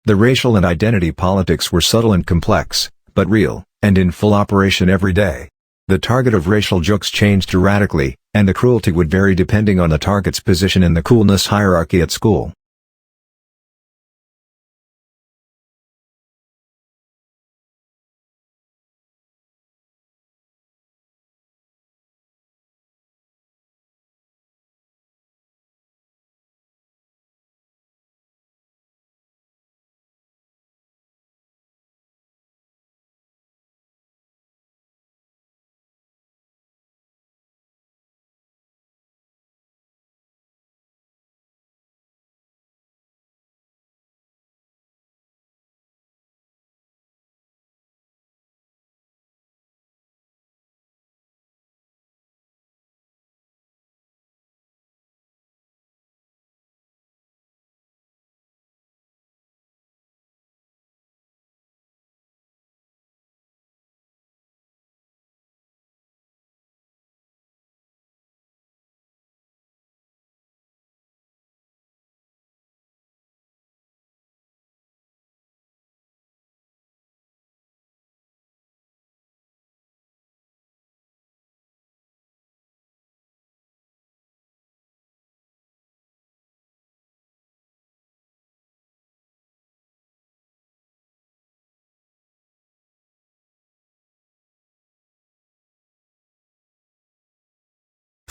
The racial and identity politics were subtle and complex, but real, and in full operation every day. The target of racial jokes changed erratically, and the cruelty would vary depending on the target's position in the coolness hierarchy at school.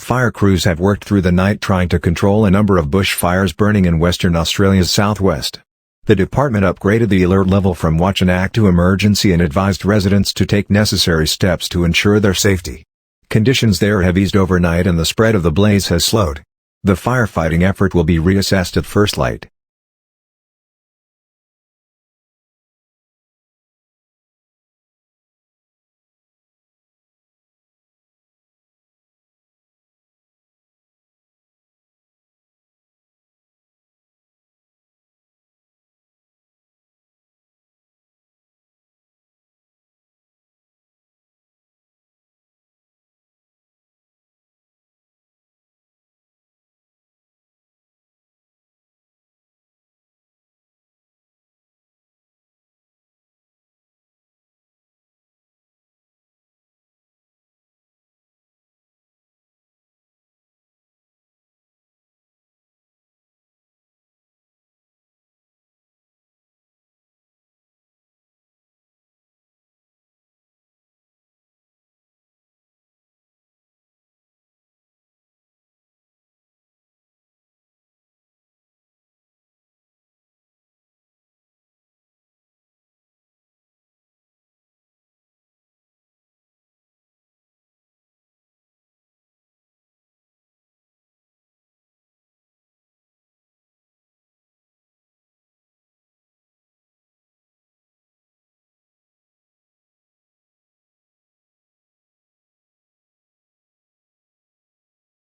Fire crews have worked through the night trying to control a number of bushfires burning in Western Australia's southwest. The department upgraded the alert level from Watch and Act to emergency and advised residents to take necessary steps to ensure their safety. Conditions there have eased overnight and the spread of the blaze has slowed. The firefighting effort will be reassessed at first light.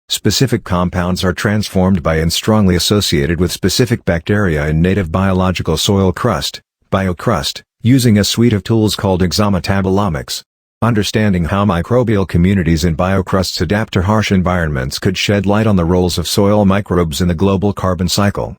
Specific compounds are transformed by and strongly associated with specific bacteria in native biological soil crust, biocrust, using a suite of tools called exometabolomics. Understanding how microbial communities in biocrusts adapt to harsh environments could shed light on the roles of soil microbes in the global carbon cycle.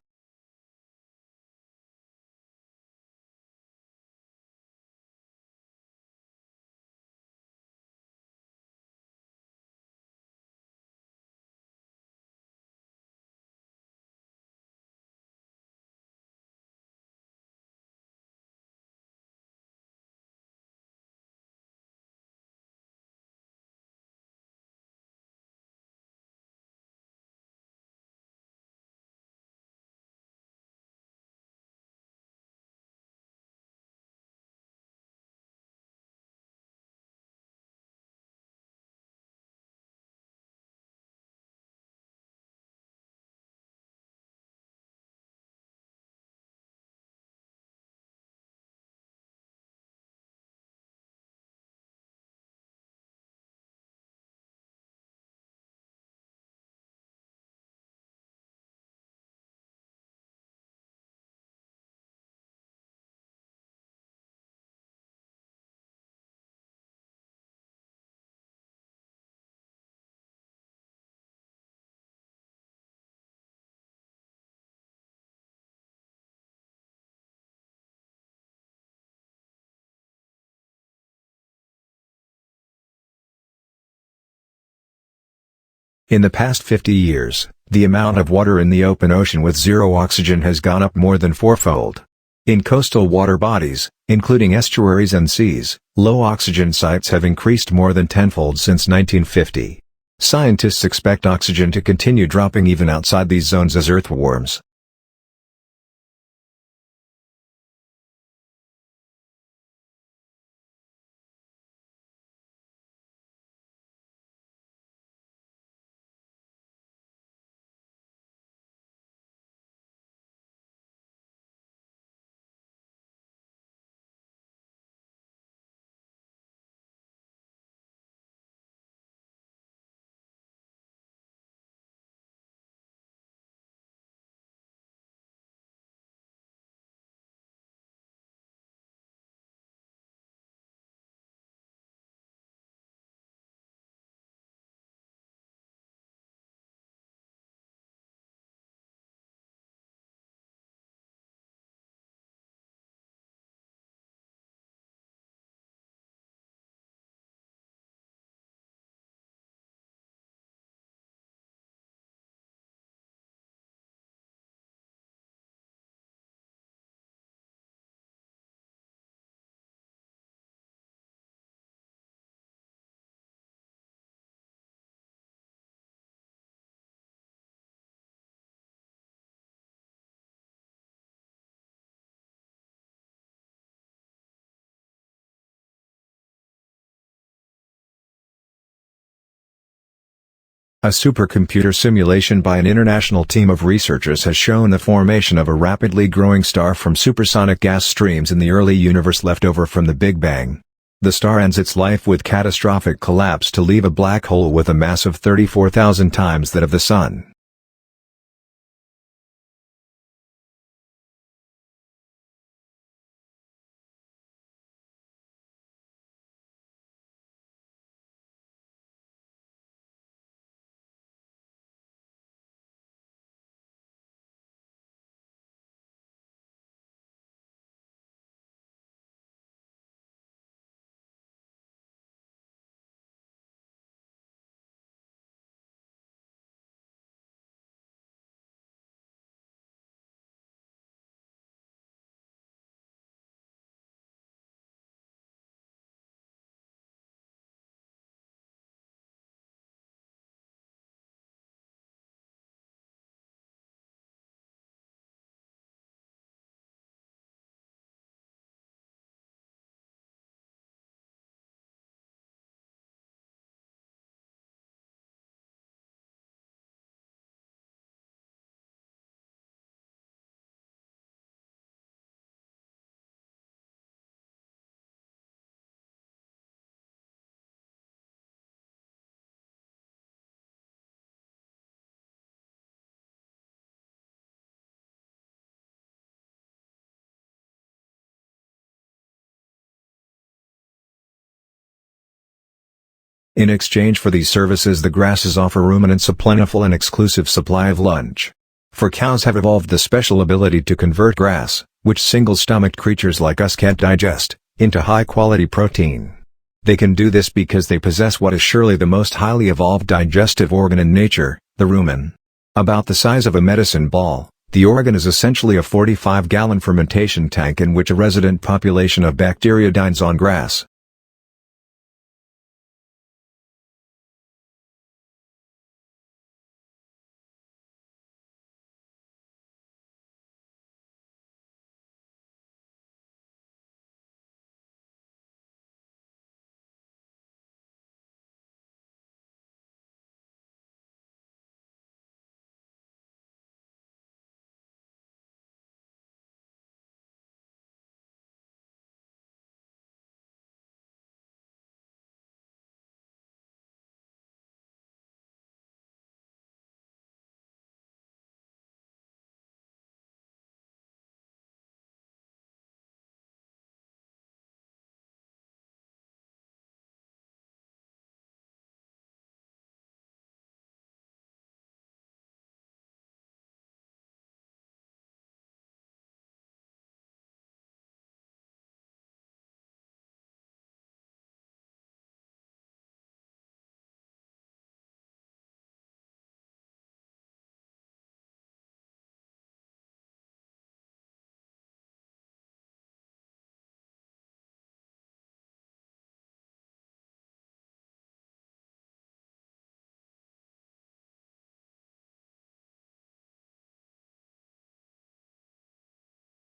In the past 50 years, the amount of water in the open ocean with zero oxygen has gone up more than fourfold. In coastal water bodies, including estuaries and seas, low oxygen sites have increased more than tenfold since 1950. Scientists expect oxygen to continue dropping even outside these zones as Earth warms. A supercomputer simulation by an international team of researchers has shown the formation of a rapidly growing star from supersonic gas streams in the early universe left over from the Big Bang. The star ends its life with catastrophic collapse to leave a black hole with a mass of 34,000 times that of the Sun. In exchange for these services, the grasses offer ruminants a plentiful and exclusive supply of lunch. For cows have evolved the special ability to convert grass, which single-stomached creatures like us can't digest, into high-quality protein. They can do this because they possess what is surely the most highly evolved digestive organ in nature, the rumen. About the size of a medicine ball, the organ is essentially a 45-gallon fermentation tank in which a resident population of bacteria dines on grass.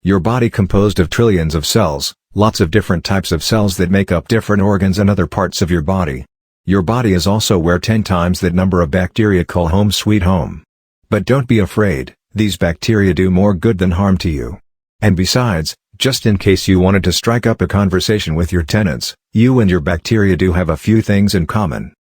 Your body composed of trillions of cells, lots of different types of cells that make up different organs and other parts of your body. Your body is also where 10 times that number of bacteria call home sweet home. But don't be afraid, these bacteria do more good than harm to you. And besides, just in case you wanted to strike up a conversation with your tenants, you and your bacteria do have a few things in common.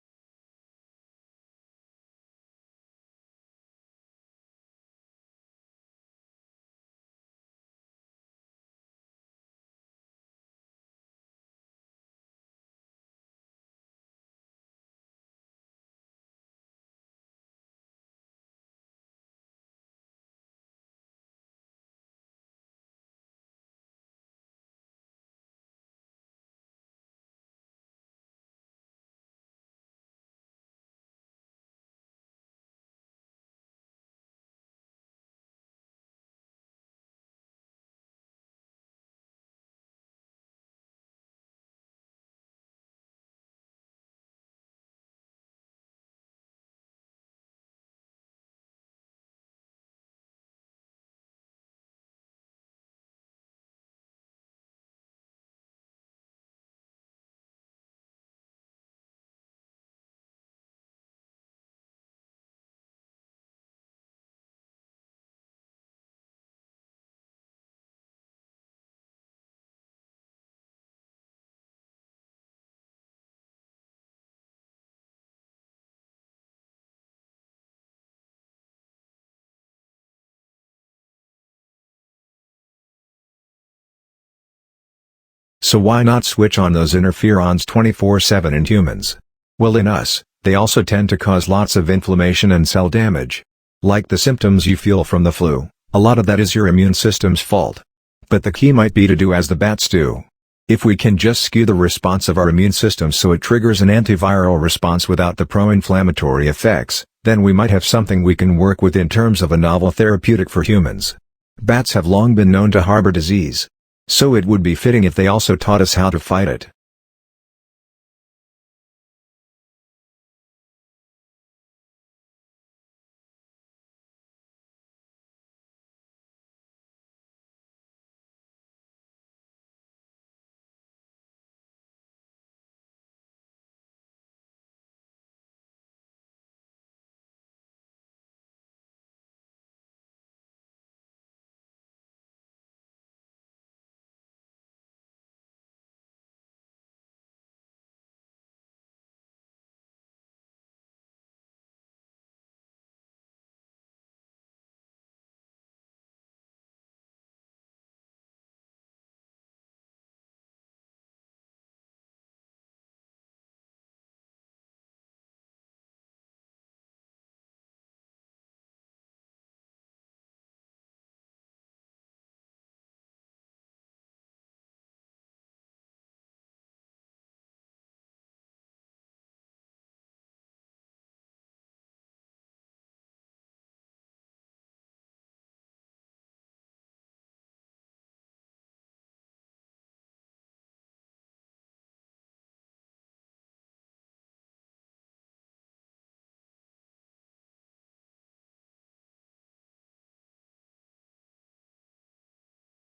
So why not switch on those interferons 24/7 in humans? Well, in us, they also tend to cause lots of inflammation and cell damage. Like the symptoms you feel from the flu, a lot of that is your immune system's fault. But the key might be to do as the bats do. If we can just skew the response of our immune system so it triggers an antiviral response without the pro-inflammatory effects, then we might have something we can work with in terms of a novel therapeutic for humans. Bats have long been known to harbor disease. So it would be fitting if they also taught us how to fight it.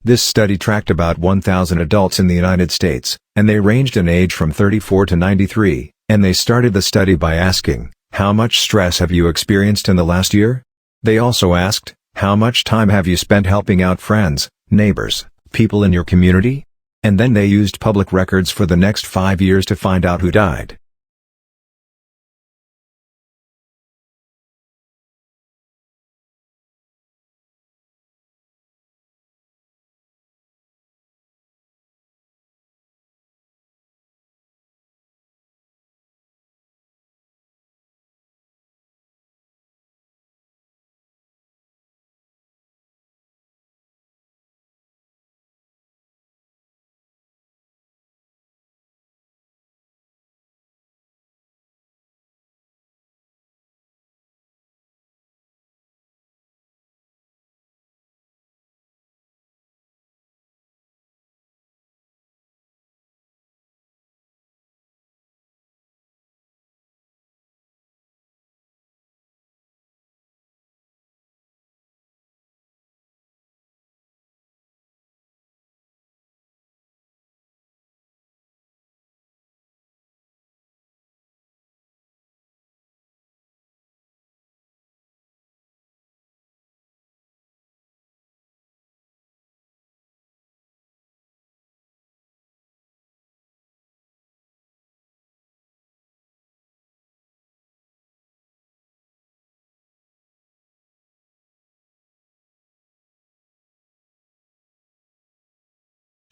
This study tracked about 1,000 adults in the United States, and they ranged in age from 34 to 93, and they started the study by asking, "How much stress have you experienced in the last year?" They also asked, "How much time have you spent helping out friends, neighbors, people in your community?" And then they used public records for the next 5 years to find out who died.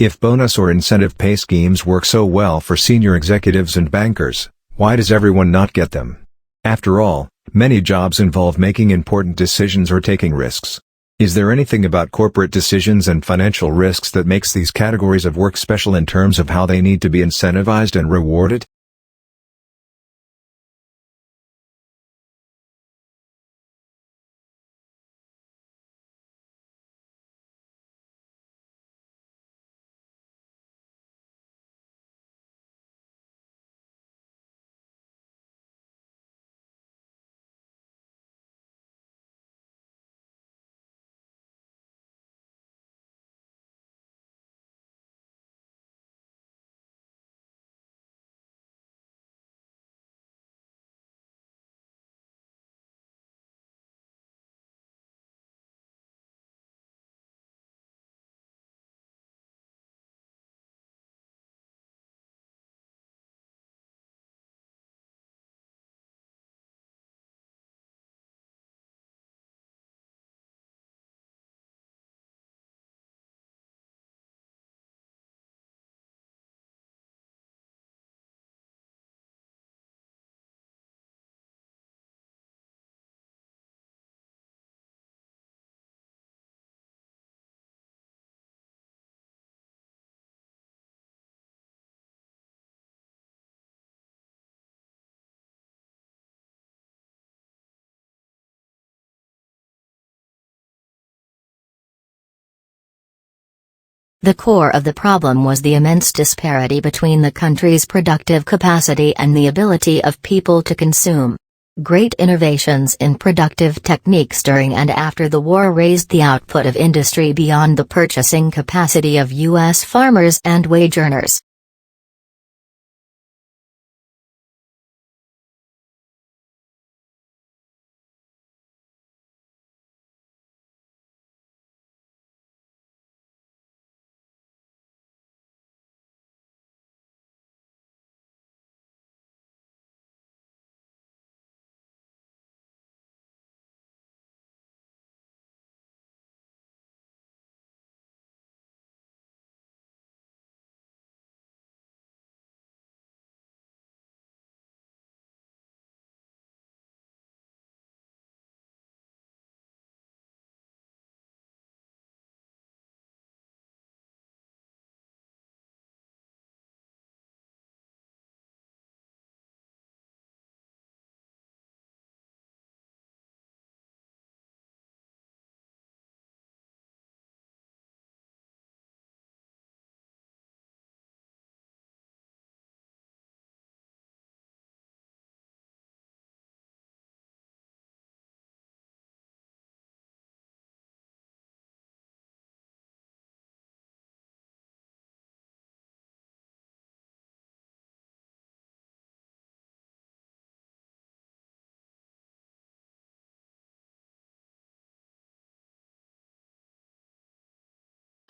If bonus or incentive pay schemes work so well for senior executives and bankers, why does everyone not get them? After all, many jobs involve making important decisions or taking risks. Is there anything about corporate decisions and financial risks that makes these categories of work special in terms of how they need to be incentivized and rewarded? The core of the problem was the immense disparity between the country's productive capacity and the ability of people to consume. Great innovations in productive techniques during and after the war raised the output of industry beyond the purchasing capacity of U.S. farmers and wage earners.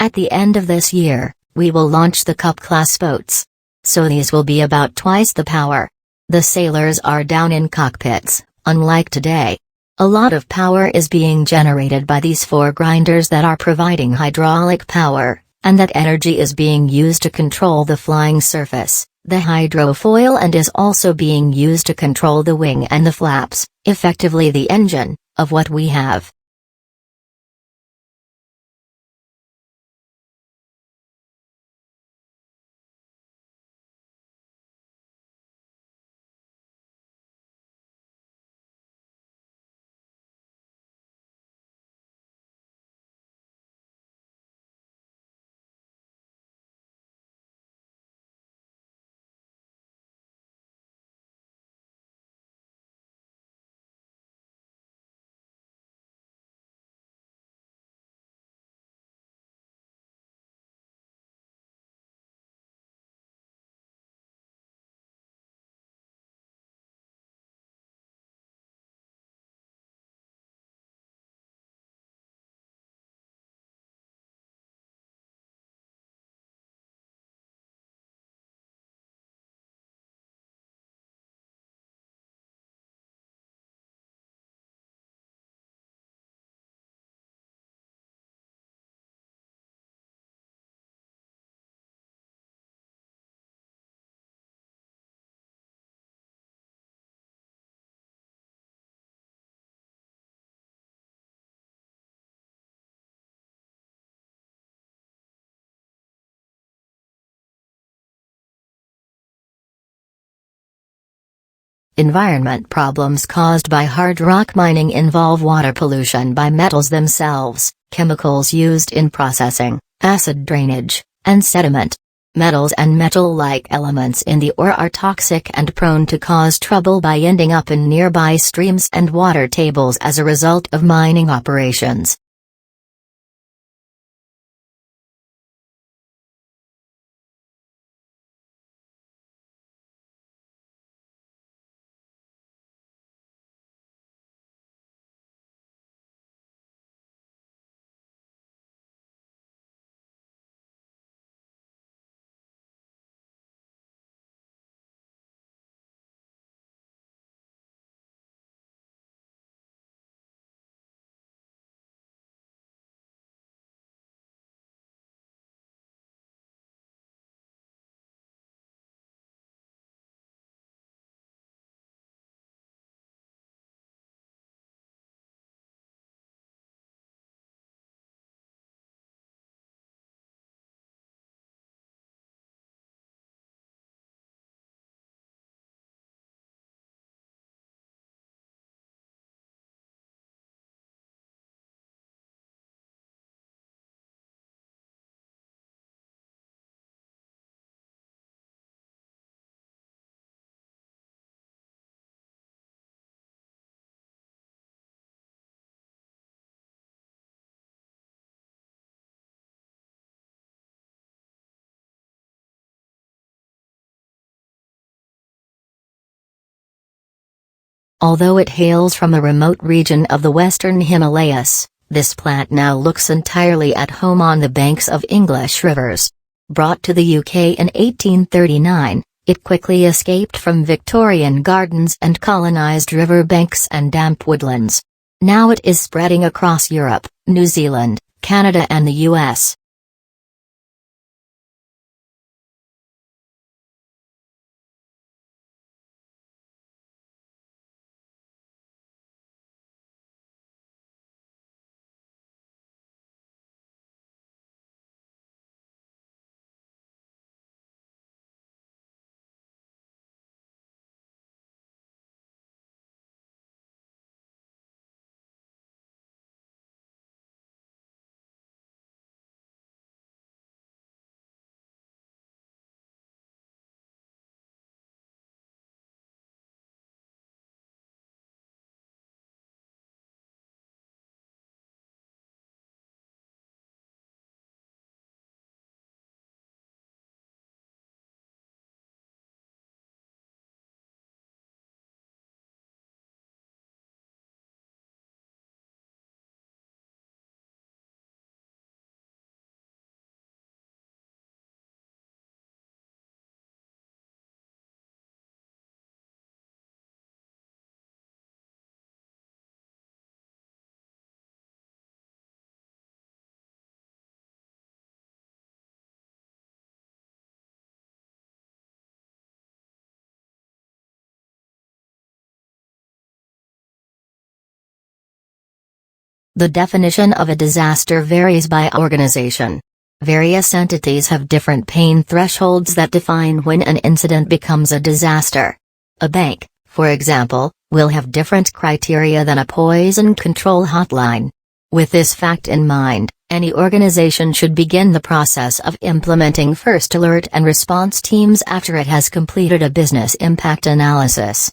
At the end of this year, we will launch the Cup-class boats. So these will be about twice the power. The sailors are down in cockpits, unlike today. A lot of power is being generated by these four grinders that are providing hydraulic power, and that energy is being used to control the flying surface, the hydrofoil, and is also being used to control the wing and the flaps, effectively the engine, of what we have. Environment problems caused by hard rock mining involve water pollution by metals themselves, chemicals used in processing, acid drainage, and sediment. Metals and metal-like elements in the ore are toxic and prone to cause trouble by ending up in nearby streams and water tables as a result of mining operations. Although it hails from a remote region of the western Himalayas, this plant now looks entirely at home on the banks of English rivers. Brought to the UK in 1839, it quickly escaped from Victorian gardens and colonized river banks and damp woodlands. Now it is spreading across Europe, New Zealand, Canada and the US. The definition of a disaster varies by organization. Various entities have different pain thresholds that define when an incident becomes a disaster. A bank, for example, will have different criteria than a poison control hotline. With this fact in mind, any organization should begin the process of implementing first alert and response teams after it has completed a business impact analysis.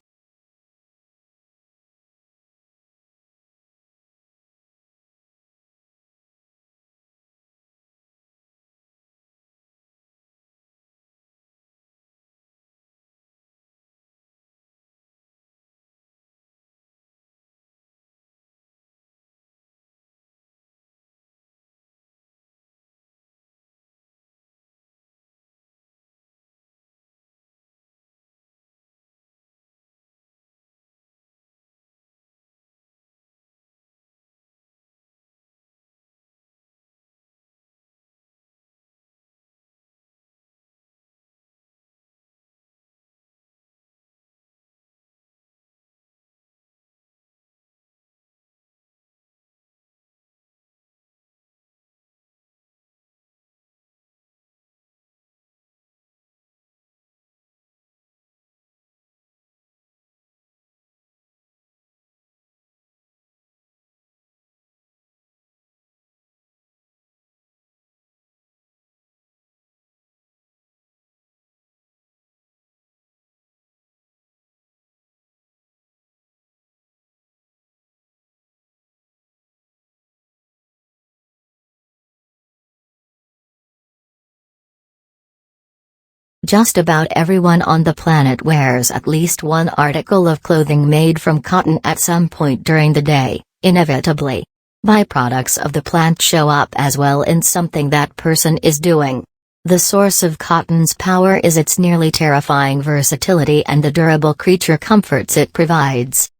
Just about everyone on the planet wears at least one article of clothing made from cotton at some point during the day, inevitably. Byproducts of the plant show up as well in something that person is doing. The source of cotton's power is its nearly terrifying versatility and the durable creature comforts it provides.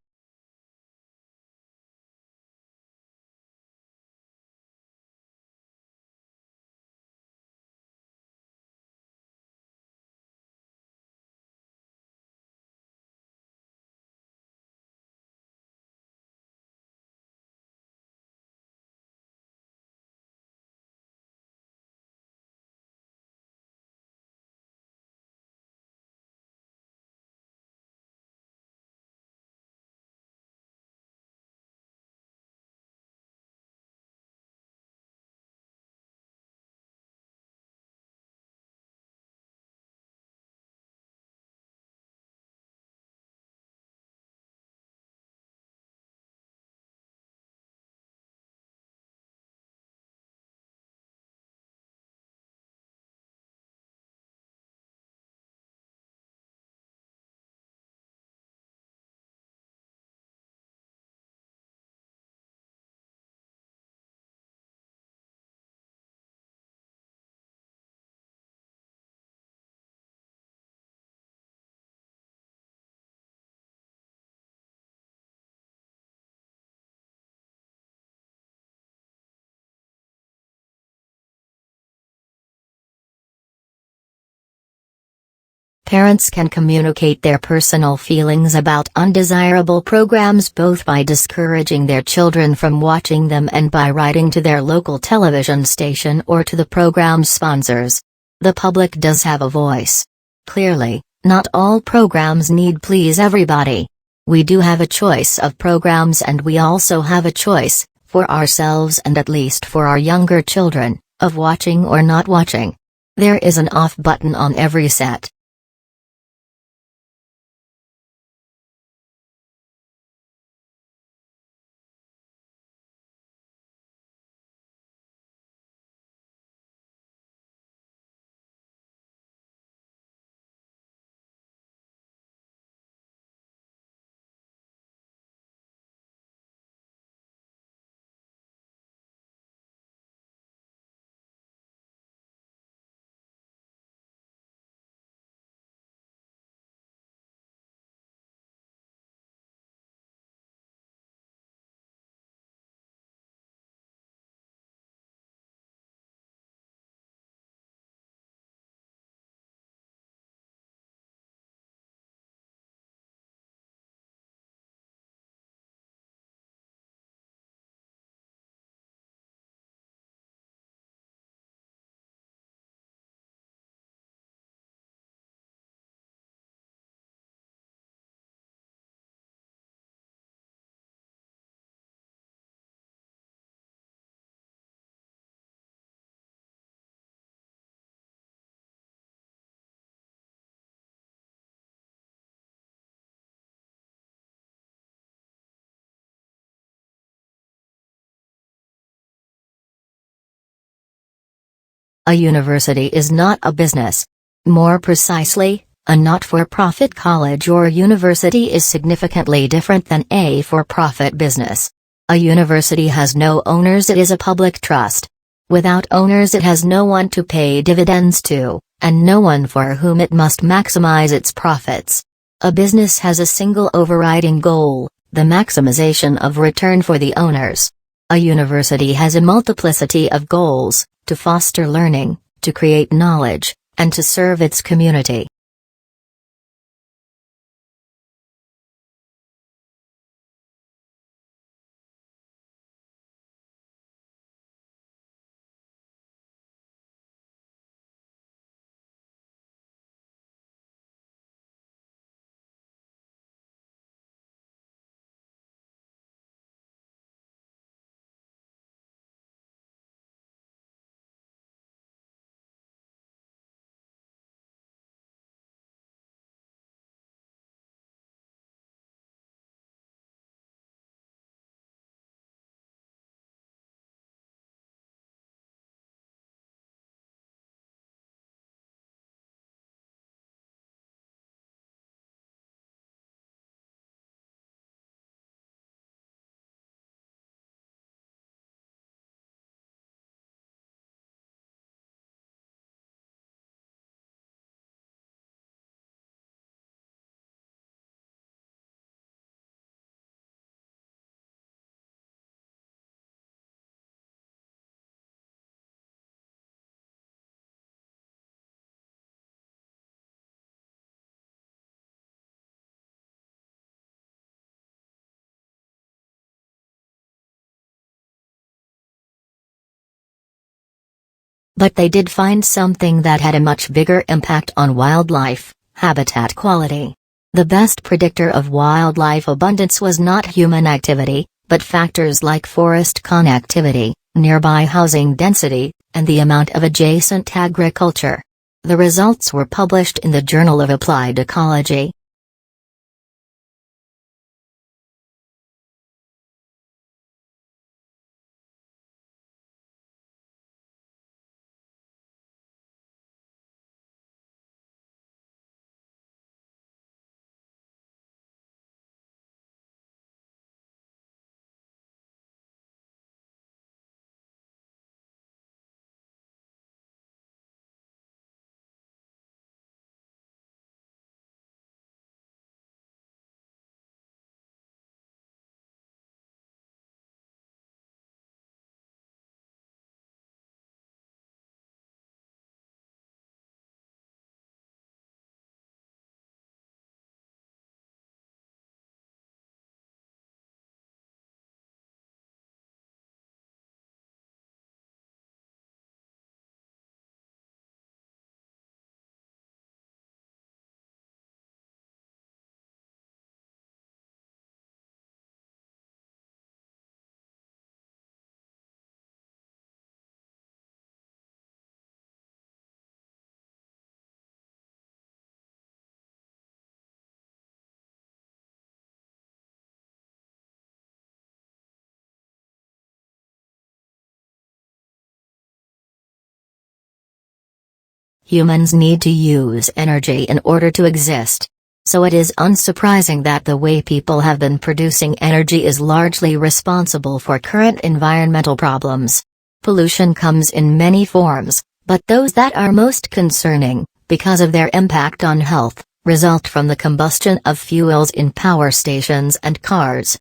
Parents can communicate their personal feelings about undesirable programs both by discouraging their children from watching them and by writing to their local television station or to the program's sponsors. The public does have a voice. Clearly, not all programs need please everybody. We do have a choice of programs and we also have a choice, for ourselves and at least for our younger children, of watching or not watching. There is an off button on every set. A university is not a business. More precisely, a not-for-profit college or university is significantly different than a for-profit business. A university has no owners, it is a public trust. Without owners it has no one to pay dividends to, and no one for whom it must maximize its profits. A business has a single overriding goal, the maximization of return for the owners. A university has a multiplicity of goals, to foster learning, to create knowledge, and to serve its community. But they did find something that had a much bigger impact on wildlife: habitat quality. The best predictor of wildlife abundance was not human activity, but factors like forest connectivity, nearby housing density, and the amount of adjacent agriculture. The results were published in the Journal of Applied Ecology. Humans need to use energy in order to exist. So it is unsurprising that the way people have been producing energy is largely responsible for current environmental problems. Pollution comes in many forms, but those that are most concerning, because of their impact on health, result from the combustion of fuels in power stations and cars.